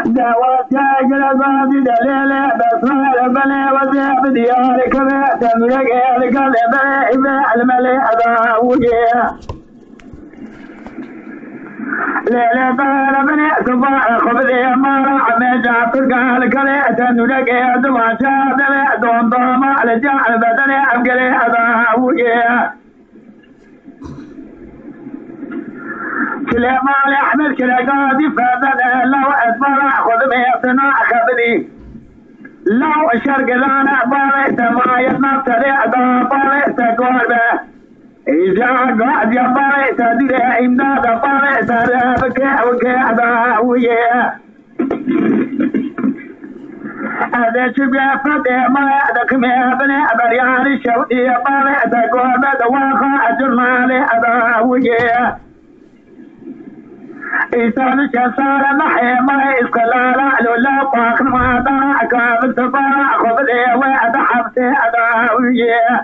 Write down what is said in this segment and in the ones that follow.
دعواتك لبعض دليل بصمال بني وزيب ديارك تملك لك البني الملي أباوية ليلة بار بني صباح خبزي مارا عمي جعفر قالك لي تملك دوا شاد دون ضوما لجعل بدني أبقلي أباوية سليمان أحمد كلا قاضي فادنا لو أدبر خذ بيتنا خبري لو الشرق لانا باليت ما يتنصر أدا باليت قربه إذا قاعد يا باليت دي إمداد باليت ربك وكذا ويا هذا شبه فتح ما يدك ما بني بريان الشوقي باليت قربه دواخا أجر مالي أدا ويا إنسان شسارة محي ما إسكالارا لولا باق ما داك بالسفارة خذ لي وعد حبسي أداوية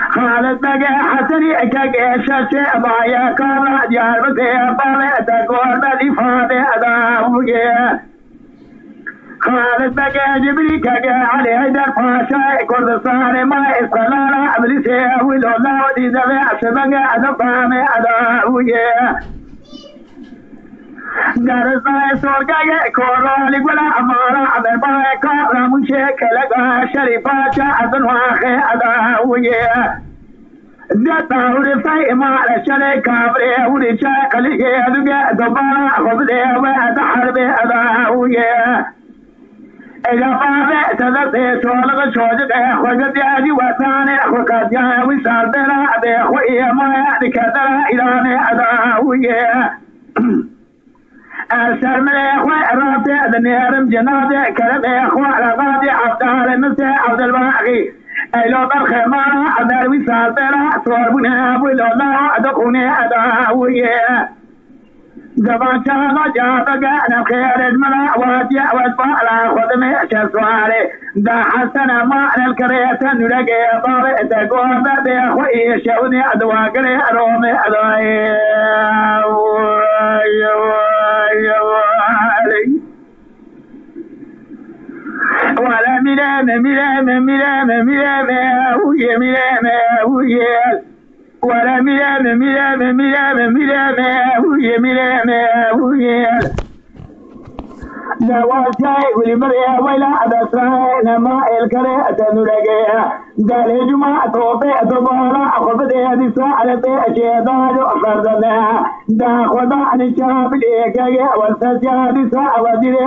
خالد بقى حسني أكاك شاشي بايا كارا جار بسي بالي تقول بدي فادي أداوية خالد بقى جبري كاك علي هيدر فاشا كردستاني ما إسكالارا أبليسي ولولا ودي زبع سبقى أدفامي أداوية درسنا سورجا كورالي ولا أمارا عبر بايكا راموشي كلغا شريفا شاهدن واخي أداوية دتاوري فاي مالا شري كابري وري شاكلي يدوغا دبارا خبدي وأدحربي أداوية إذا فاضي تدرسي سولغ شوجك خوجت يادي وثاني أخوكات يا وصال بلا أبي أخوية ما يأتي كدرا إلاني أداوية أسر من إخوة رابطة دنيارم جنابة كلم إخوة رغادي عبدال مسي عبد الباقي أيلو برخمانا عبدال وصال بلا صوربنا بلولا أدخوني أداوية زبان شانا جابك أنا خير الملا واجع واتفعلا خدمي شسوالي دا حسنا معنى الكريسة نلقي طارئ تقوم بإخوة شوني أدواقري أرومي أدوائي ولا ملام ملام ملام ملام ويا ملام ويا ولا ملام ملام ملام ملام ويا ملام ويا نواسي ولمريا ولا أدسرين ما الكريسة نلقيها دال جمعة توطي تبارا خبدي هذه ساعة أشياء فردنا دا خدا نشاف ليك والسجاد ساعة وجري